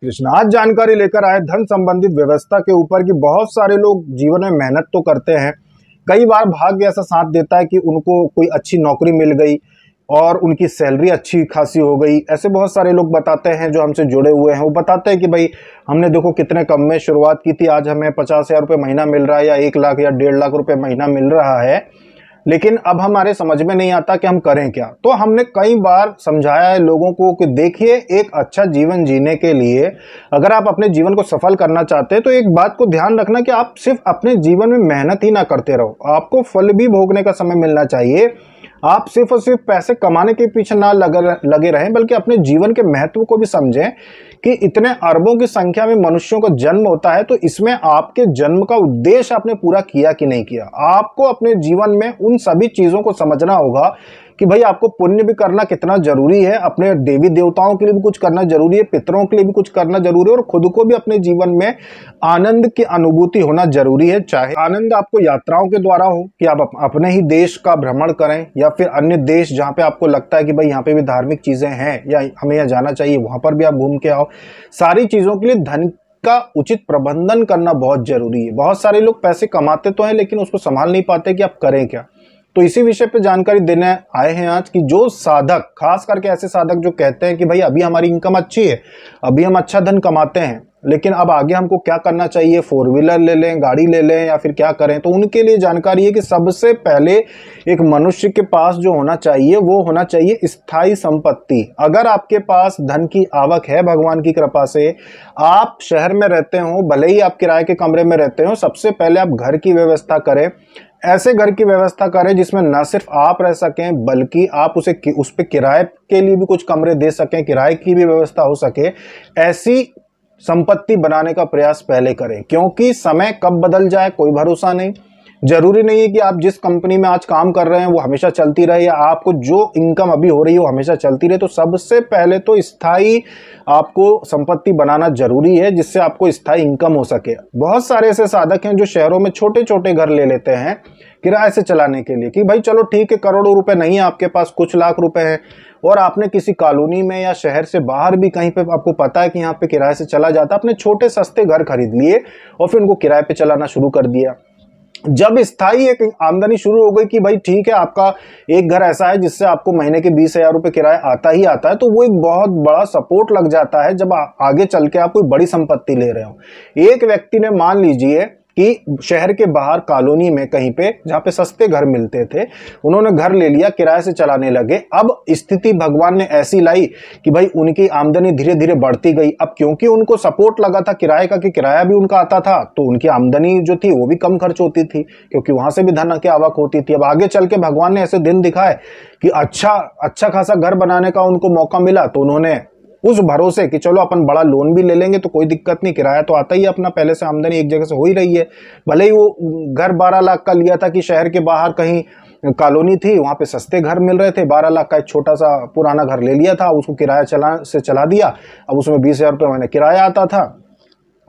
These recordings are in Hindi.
कृष्ण आज जानकारी लेकर आए धन संबंधित व्यवस्था के ऊपर कि बहुत सारे लोग जीवन में मेहनत तो करते हैं, कई बार भाग्य ऐसा साथ देता है कि उनको कोई अच्छी नौकरी मिल गई और उनकी सैलरी अच्छी खासी हो गई। ऐसे बहुत सारे लोग बताते हैं जो हमसे जुड़े हुए हैं, वो बताते हैं कि भाई हमने देखो कितने कम में शुरुआत की थी, आज हमें 50,000 रुपये महीना मिल रहा है या 1 लाख या 1.5 लाख रुपए महीना मिल रहा है, लेकिन अब हमारे समझ में नहीं आता कि हम करें क्या। तो हमने कई बार समझाया है लोगों को कि देखिए, एक अच्छा जीवन जीने के लिए अगर आप अपने जीवन को सफल करना चाहते हैं तो एक बात को ध्यान रखना कि आप सिर्फ अपने जीवन में मेहनत ही ना करते रहो, आपको फल भी भोगने का समय मिलना चाहिए। आप सिर्फ और सिर्फ पैसे कमाने के पीछे ना लगे रहें, बल्कि अपने जीवन के महत्व को भी समझें कि इतने अरबों की संख्या में मनुष्यों का जन्म होता है, तो इसमें आपके जन्म का उद्देश्य आपने पूरा किया कि नहीं किया। आपको अपने जीवन में उन सभी चीजों को समझना होगा कि भाई आपको पुण्य भी करना कितना जरूरी है, अपने देवी देवताओं के लिए भी कुछ करना जरूरी है, पितरों के लिए भी कुछ करना जरूरी है, और खुद को भी अपने जीवन में आनंद की अनुभूति होना जरूरी है। चाहे आनंद आपको यात्राओं के द्वारा हो कि आप अपने ही देश का भ्रमण करें, या फिर अन्य देश जहाँ पे आपको लगता है कि भाई यहाँ पे भी धार्मिक चीजें हैं या हमें यहाँ जाना चाहिए, वहां पर भी आप घूम के आओ। सारी चीजों के लिए धन का उचित प्रबंधन करना बहुत जरूरी है। बहुत सारे लोग पैसे कमाते तो हैं लेकिन उसको संभाल नहीं पाते कि आप करें क्या। तो इसी विषय पे जानकारी देने आए हैं आज कि जो साधक, खास करके ऐसे साधक जो कहते हैं कि भाई अभी हमारी इनकम अच्छी है, अभी हम अच्छा धन कमाते हैं, लेकिन अब आगे हमको क्या करना चाहिए, 4 व्हीलर ले लें, गाड़ी ले लें या फिर क्या करें। तो उनके लिए जानकारी है कि सबसे पहले एक मनुष्य के पास जो होना चाहिए वो होना चाहिए स्थायी संपत्ति। अगर आपके पास धन की आवक है भगवान की कृपा से, आप शहर में रहते हो, भले ही आप किराए के कमरे में रहते हो, सबसे पहले आप घर की व्यवस्था करें। ऐसे घर की व्यवस्था करें जिसमें न सिर्फ आप रह सकें बल्कि आप उस पे किराए के लिए भी कुछ कमरे दे सकें, किराए की भी व्यवस्था हो सके। ऐसी संपत्ति बनाने का प्रयास पहले करें, क्योंकि समय कब बदल जाए कोई भरोसा नहीं। जरूरी नहीं है कि आप जिस कंपनी में आज काम कर रहे हैं वो हमेशा चलती रहे, या आपको जो इनकम अभी हो रही है वो हमेशा चलती रहे। तो सबसे पहले तो स्थायी आपको संपत्ति बनाना जरूरी है, जिससे आपको स्थायी इनकम हो सके। बहुत सारे ऐसे साधक हैं जो शहरों में छोटे छोटे घर ले लेते हैं किराए से चलाने के लिए, कि भाई चलो ठीक है, करोड़ों रुपए नहीं है आपके पास, कुछ लाख रुपए हैं, और आपने किसी कॉलोनी में या शहर से बाहर भी कहीं पे आपको पता है कि यहाँ पे किराए से चला जाता, अपने छोटे सस्ते घर खरीद लिए और फिर उनको किराए पे चलाना शुरू कर दिया। जब स्थायी एक आमदनी शुरू हो गई कि भाई ठीक है, आपका एक घर ऐसा है जिससे आपको महीने के 20,000 रुपए किराया आता ही आता है, तो वो एक बहुत बड़ा सपोर्ट लग जाता है जब आगे चल के आप कोई बड़ी संपत्ति ले रहे हो। एक व्यक्ति ने, मान लीजिए कि शहर के बाहर कॉलोनी में कहीं पे जहाँ पे सस्ते घर मिलते थे, उन्होंने घर ले लिया, किराए से चलाने लगे। अब स्थिति भगवान ने ऐसी लाई कि भाई उनकी आमदनी धीरे धीरे बढ़ती गई। अब क्योंकि उनको सपोर्ट लगा था किराए का, कि किराया भी उनका आता था, तो उनकी आमदनी जो थी वो भी कम खर्च होती थी, क्योंकि वहां से भी धन की आवक होती थी। अब आगे चल के भगवान ने ऐसे दिन दिखाए कि अच्छा खासा घर बनाने का उनको मौका मिला, तो उन्होंने उस भरोसे कि चलो अपन बड़ा लोन भी ले लेंगे तो कोई दिक्कत नहीं, किराया तो आता ही है अपना, पहले से आमदनी एक जगह से हो ही रही है। भले ही वो घर 12 लाख का लिया था कि शहर के बाहर कहीं कॉलोनी थी, वहां पे सस्ते घर मिल रहे थे, 12 लाख का एक छोटा सा पुराना घर ले लिया था, उसको किराया चला दिया। अब उसमें 20,000 रुपये महीने किराया आता था।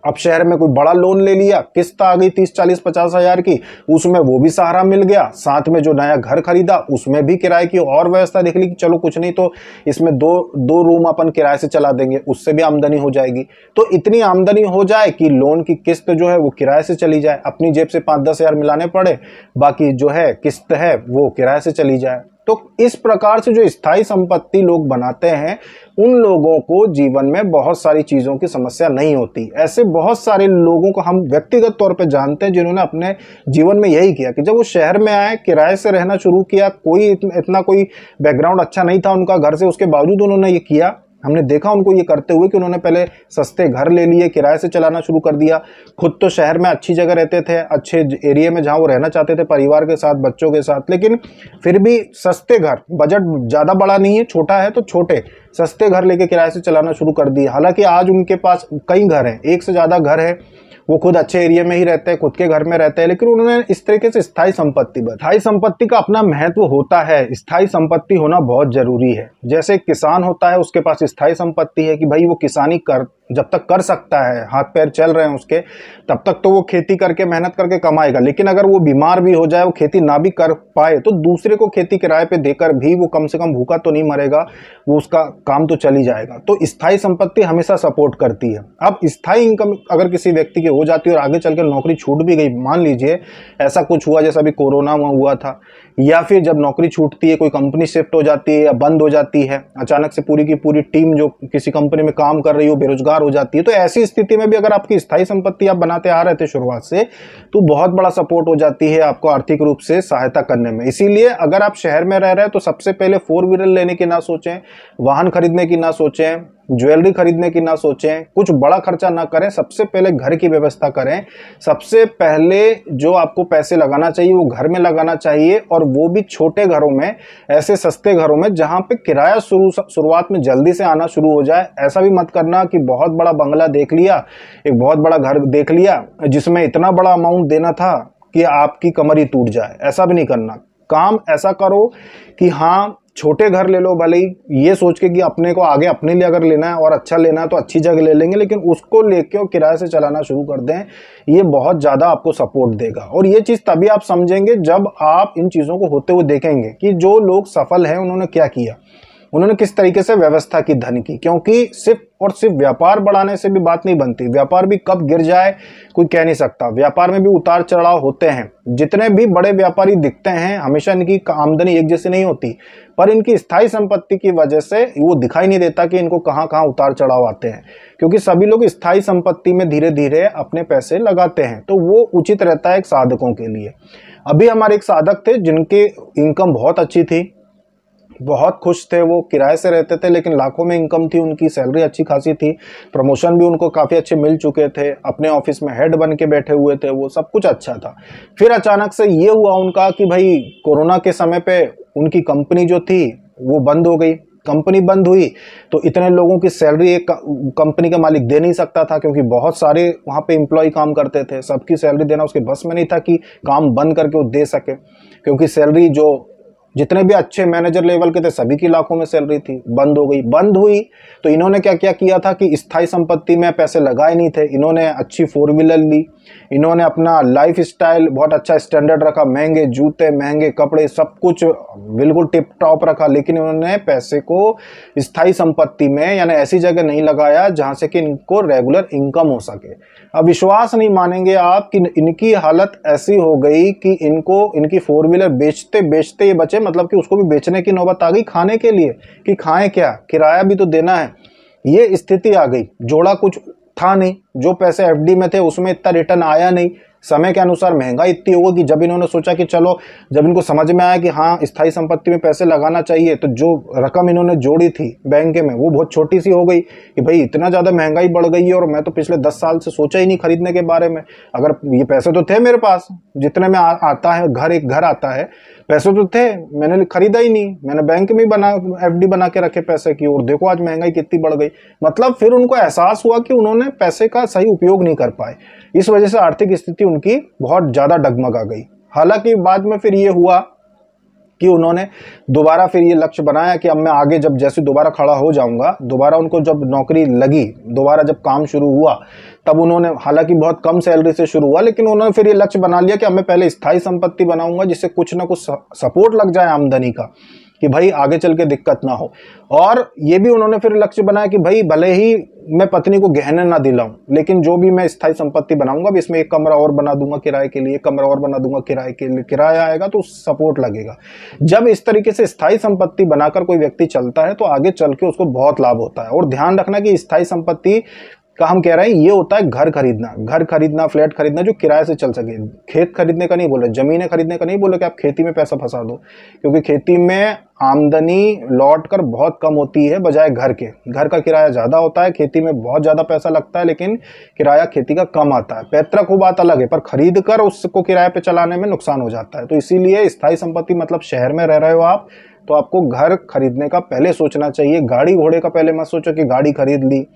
अब शहर में कोई बड़ा लोन ले लिया, किस्त आ गई 30, 40, 50 हजार की, उसमें वो भी सहारा मिल गया। साथ में जो नया घर खरीदा उसमें भी किराए की और व्यवस्था देख ली कि चलो कुछ नहीं तो इसमें दो रूम अपन किराए से चला देंगे, उससे भी आमदनी हो जाएगी। तो इतनी आमदनी हो जाए कि लोन की किस्त जो है वो किराए से चली जाए, अपनी जेब से 5-10 हजार मिलाने पड़े, बाकी जो है किस्त है वो किराए से चली जाए। तो इस प्रकार से जो स्थायी संपत्ति लोग बनाते हैं, उन लोगों को जीवन में बहुत सारी चीजों की समस्या नहीं होती। ऐसे बहुत सारे लोगों को हम व्यक्तिगत तौर पे जानते हैं जिन्होंने अपने जीवन में यही किया कि जब वो शहर में आए, किराए से रहना शुरू किया, कोई इतना कोई बैकग्राउंड अच्छा नहीं था उनका घर से, उसके बावजूद उन्होंने ये किया। हमने देखा उनको ये करते हुए कि उन्होंने पहले सस्ते घर ले लिए, किराए से चलाना शुरू कर दिया। खुद तो शहर में अच्छी जगह रहते थे, अच्छे एरिया में जहां वो रहना चाहते थे परिवार के साथ, बच्चों के साथ, लेकिन फिर भी सस्ते घर, बजट ज़्यादा बड़ा नहीं है, छोटा है तो छोटे सस्ते घर लेके किराए से चलाना शुरू कर दिए। हालांकि आज उनके पास कई घर हैं, एक से ज़्यादा घर है, वो खुद अच्छे एरिया में ही रहते हैं, खुद के घर में रहते हैं, लेकिन उन्होंने इस तरीके से स्थायी संपत्ति का अपना महत्व होता है। स्थायी संपत्ति होना बहुत जरूरी है। जैसे किसान होता है, उसके पास स्थायी संपत्ति है कि भाई वो किसानी जब तक कर सकता है, हाथ पैर चल रहे हैं उसके, तब तक तो वो खेती करके मेहनत करके कमाएगा। लेकिन अगर वो बीमार भी हो जाए, वो खेती ना भी कर पाए, तो दूसरे को खेती किराए पे देकर भी वो कम से कम भूखा तो नहीं मरेगा, वो उसका काम तो चल ही जाएगा। तो स्थायी संपत्ति हमेशा सपोर्ट करती है। अब स्थायी इनकम अगर किसी व्यक्ति की हो जाती है और आगे चलकर नौकरी छूट भी गई, मान लीजिए ऐसा कुछ हुआ जैसा अभी कोरोना में हुआ था, या फिर जब नौकरी छूटती है, कोई कंपनी शिफ्ट हो जाती है या बंद हो जाती है, अचानक से पूरी की पूरी टीम जो किसी कंपनी में काम कर रही हो बेरोजगार हो जाती है, तो ऐसी स्थिति में भी अगर आपकी स्थायी संपत्ति आप बनाते आ रहे थे शुरुआत से, तो बहुत बड़ा सपोर्ट हो जाती है आपको आर्थिक रूप से सहायता करने में। इसीलिए अगर आप शहर में रह रहे हैं तो सबसे पहले 4 व्हीलर लेने की ना सोचें, वाहन खरीदने की ना सोचें, ज्वेलरी खरीदने की ना सोचें, कुछ बड़ा खर्चा ना करें। सबसे पहले घर की व्यवस्था करें। सबसे पहले जो आपको पैसे लगाना चाहिए वो घर में लगाना चाहिए, और वो भी छोटे घरों में, ऐसे सस्ते घरों में जहां पे किराया शुरुआत में जल्दी से आना शुरू हो जाए। ऐसा भी मत करना कि बहुत बड़ा बंगला देख लिया, एक बहुत बड़ा घर देख लिया जिसमें इतना बड़ा अमाउंट देना था कि आपकी कमर ही टूट जाए। ऐसा भी नहीं करना। काम ऐसा करो कि हाँ, छोटे घर ले लो, भले ही ये सोच के कि अपने को आगे अपने लिए अगर लेना है और अच्छा लेना है तो अच्छी जगह ले लेंगे, लेकिन उसको लेके और किराए से चलाना शुरू कर दें। ये बहुत ज़्यादा आपको सपोर्ट देगा। और ये चीज़ तभी आप समझेंगे जब आप इन चीज़ों को होते हुए देखेंगे कि जो लोग सफल हैं उन्होंने क्या किया, उन्होंने किस तरीके से व्यवस्था की धन की। क्योंकि सिर्फ और सिर्फ व्यापार बढ़ाने से भी बात नहीं बनती। व्यापार भी कब गिर जाए कोई कह नहीं सकता। व्यापार में भी उतार चढ़ाव होते हैं। जितने भी बड़े व्यापारी दिखते हैं हमेशा इनकी आमदनी एक जैसी नहीं होती, पर इनकी स्थायी संपत्ति की वजह से वो दिखाई नहीं देता कि इनको कहाँ कहाँ उतार चढ़ाव आते हैं, क्योंकि सभी लोग स्थायी संपत्ति में धीरे धीरे अपने पैसे लगाते हैं। तो वो उचित रहता है एक साधकों के लिए। अभी हमारे एक साधक थे जिनकी इनकम बहुत अच्छी थी, बहुत खुश थे, वो किराए से रहते थे लेकिन लाखों में इनकम थी उनकी, सैलरी अच्छी खासी थी, प्रमोशन भी उनको काफ़ी अच्छे मिल चुके थे, अपने ऑफिस में हेड बन के बैठे हुए थे, वो सब कुछ अच्छा था। फिर अचानक से ये हुआ उनका कि भाई कोरोना के समय पे उनकी कंपनी जो थी वो बंद हो गई। कंपनी बंद हुई तो इतने लोगों की सैलरी एक कंपनी का मालिक दे नहीं सकता था, क्योंकि बहुत सारे वहाँ पे एम्प्लॉय काम करते थे, सबकी सैलरी देना उसके बस में नहीं था कि काम बंद करके वो दे सके, क्योंकि सैलरी जो जितने भी अच्छे मैनेजर लेवल के थे सभी की लाखों में सैलरी थी। बंद हो गई। बंद हुई तो इन्होंने क्या क्या किया था कि स्थायी संपत्ति में पैसे लगाए नहीं थे। इन्होंने अच्छी 4 व्हीलर ली, इन्होंने अपना लाइफ स्टाइल बहुत अच्छा स्टैंडर्ड रखा, महंगे जूते, महंगे कपड़े, सब कुछ बिल्कुल टिप टॉप रखा, लेकिन इन्होंने पैसे को स्थायी संपत्ति में यानी ऐसी जगह नहीं लगाया जहां से कि इनको रेगुलर इनकम हो सके। अब विश्वास नहीं मानेंगे आप कि इनकी हालत ऐसी हो गई कि इनको इनकी 4 व्हीलर बेचते बेचते ये बचे, मतलब कि उसको भी बेचने की नौबत आ गई खाने के लिए, कि खाएं क्या, किराया भी तो देना है। ये स्थिति आ गई। जोड़ा कुछ था नहीं, जो पैसे एफडी में थे उसमें इतना रिटर्न आया नहीं। समय के अनुसार महंगाई इतनी हो गई कि जब इन्होंने सोचा कि चलो, जब इनको समझ में आया कि हाँ स्थायी संपत्ति में पैसे लगाना चाहिए, तो जो रकम इन्होंने जोड़ी थी बैंक में वो बहुत छोटी सी हो गई कि भाई इतना ज़्यादा महंगाई बढ़ गई है और मैं तो पिछले 10 साल से सोचा ही नहीं खरीदने के बारे में। अगर ये पैसे तो थे मेरे पास, जितने में आता है घर, एक घर आता है, पैसे तो थे, मैंने खरीदा ही नहीं, मैंने बैंक में बना एफडी बना के रखे पैसे की, और देखो आज महंगाई कितनी बढ़ गई। मतलब फिर उनको एहसास हुआ कि उन्होंने पैसे का सही उपयोग नहीं कर पाए। इस वजह से आर्थिक स्थिति उनकी बहुत ज़्यादा डगमगा गई। हालांकि बाद में फिर ये हुआ कि उन्होंने दोबारा फिर ये लक्ष्य बनाया कि अब मैं आगे जब जैसे दोबारा खड़ा हो जाऊंगा, दोबारा उनको जब नौकरी लगी, दोबारा जब काम शुरू हुआ, तब उन्होंने, हालांकि बहुत कम सैलरी से शुरू हुआ, लेकिन उन्होंने फिर ये लक्ष्य बना लिया कि अब मैं पहले स्थायी संपत्ति बनाऊंगा जिससे कुछ ना कुछ सपोर्ट लग जाए आमदनी का, कि भाई आगे चल के दिक्कत ना हो। और ये भी उन्होंने फिर लक्ष्य बनाया कि भाई भले ही मैं पत्नी को गहने ना दिलाऊं, लेकिन जो भी मैं स्थायी संपत्ति बनाऊंगा, अब इसमें एक कमरा और बना दूंगा किराए के लिए, एक कमरा और बना दूंगा किराए के लिए, किराया आएगा तो सपोर्ट लगेगा। जब इस तरीके से स्थायी संपत्ति बनाकर कोई व्यक्ति चलता है तो आगे चल के उसको बहुत लाभ होता है। और ध्यान रखना कि स्थायी संपत्ति का हम कह रहे हैं ये होता है घर खरीदना, फ्लैट खरीदना जो किराए से चल सके। खेत खरीदने का नहीं बोले, जमीनें खरीदने का नहीं बोले कि आप खेती में पैसा फंसा दो, क्योंकि खेती में आमदनी लौट कर बहुत कम होती है बजाय घर के। घर का किराया ज़्यादा होता है, खेती में बहुत ज़्यादा पैसा लगता है, लेकिन किराया खेती का कम आता है। पैतृक हो बात अलग है, पर खरीद कर उसको किराए पे चलाने में नुकसान हो जाता है। तो इसीलिए स्थायी संपत्ति मतलब शहर में रह रहे हो आप, तो आपको घर खरीदने का पहले सोचना चाहिए। गाड़ी घोड़े का पहले मत सोचो कि गाड़ी खरीद ली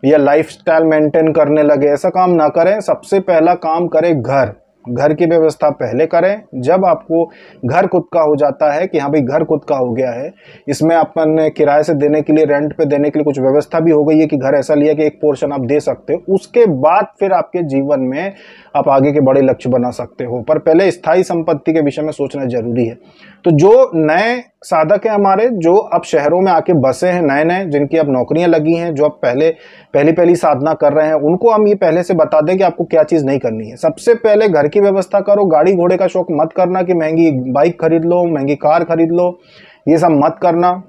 या लाइफस्टाइल मेंटेन करने लगे, ऐसा काम ना करें। सबसे पहला काम करें घर। घर की व्यवस्था पहले करें। जब आपको घर खुद का हो जाता है कि हाँ भाई घर खुद का हो गया है, इसमें अपन किराए से देने के लिए, रेंट पे देने के लिए कुछ व्यवस्था भी हो गई है कि घर ऐसा लिया कि एक पोर्शन आप दे सकते हो, उसके बाद फिर आपके जीवन में आप आगे के बड़े लक्ष्य बना सकते हो। पर पहले स्थायी संपत्ति के विषय में सोचना जरूरी है। तो जो नए साधक हैं हमारे, जो अब शहरों में आके बसे हैं नए नए, जिनकी अब नौकरियां लगी हैं, जो अब पहली साधना कर रहे हैं, उनको हम ये पहले से बता दें कि आपको क्या चीज नहीं करनी है। सबसे पहले घर की व्यवस्था करो। गाड़ी घोड़े का शौक मत करना कि महंगी बाइक खरीद लो, महंगी कार खरीद लो, ये सब मत करना।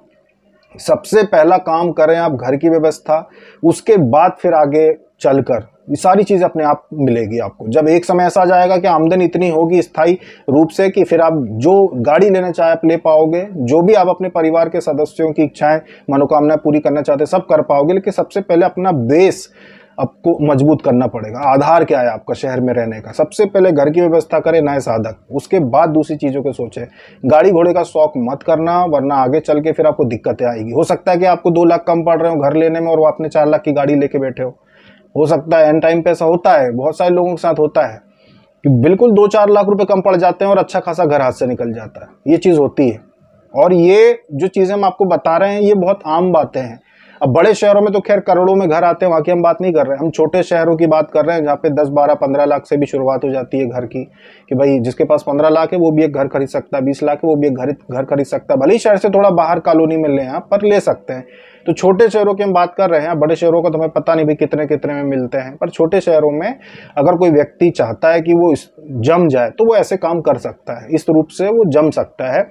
सबसे पहला काम करें आप घर की व्यवस्था, उसके बाद फिर आगे चलकर ये सारी चीज़ अपने आप मिलेगी आपको। जब एक समय ऐसा आ जाएगा कि आमदनी इतनी होगी स्थायी रूप से कि फिर आप जो गाड़ी लेना चाहे आप ले पाओगे, जो भी आप अपने परिवार के सदस्यों की इच्छाएं मनोकामनाएं पूरी करना चाहते सब कर पाओगे। लेकिन सबसे पहले अपना बेस आपको मजबूत करना पड़ेगा। आधार क्या है आपका शहर में रहने का? सबसे पहले घर की व्यवस्था करें नए साधक, उसके बाद दूसरी चीज़ों को सोचें। गाड़ी घोड़े का शौक मत करना, वरना आगे चल के फिर आपको दिक्कतें आएगी। हो सकता है कि आपको 2 लाख कम पड़ रहे हो घर लेने में और वो आपने 4 लाख की गाड़ी लेके बैठे हो सकता है एन टाइम पे ऐसा होता है, बहुत सारे लोगों के साथ होता है कि बिल्कुल 2-4 लाख रुपए कम पड़ जाते हैं और अच्छा खासा घर हाथ से निकल जाता है। ये चीज़ होती है और ये जो चीज़ें हम आपको बता रहे हैं ये बहुत आम बातें हैं। अब बड़े शहरों में तो खैर करोड़ों में घर आते हैं, वहाँ की हम बात नहीं कर रहे हैं। हम छोटे शहरों की बात कर रहे हैं जहाँ पे 10, 12, 15 लाख से भी शुरुआत हो जाती है घर की, कि भाई जिसके पास 15 लाख है वो भी एक घर खरीद सकता है, 20 लाख है वो भी एक घर खरीद सकता है। भले ही शहर से थोड़ा बाहर कॉलोनी में लें आप, पर ले सकते हैं। तो छोटे शहरों की हम बात कर रहे हैं। बड़े शहरों का तो हमें पता नहीं भाई कितने कितने में मिलते हैं, पर छोटे शहरों में अगर कोई व्यक्ति चाहता है कि वो जम जाए तो वो ऐसे काम कर सकता है, इस रूप से वो जम सकता है।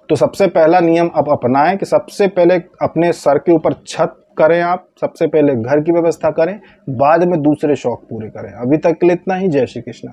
तो सबसे पहला नियम आप अपनाएं कि सबसे पहले अपने सर के ऊपर छत करें आप, सबसे पहले घर की व्यवस्था करें, बाद में दूसरे शौक पूरे करें। अभी तक के लिए इतना ही। जय श्री कृष्ण।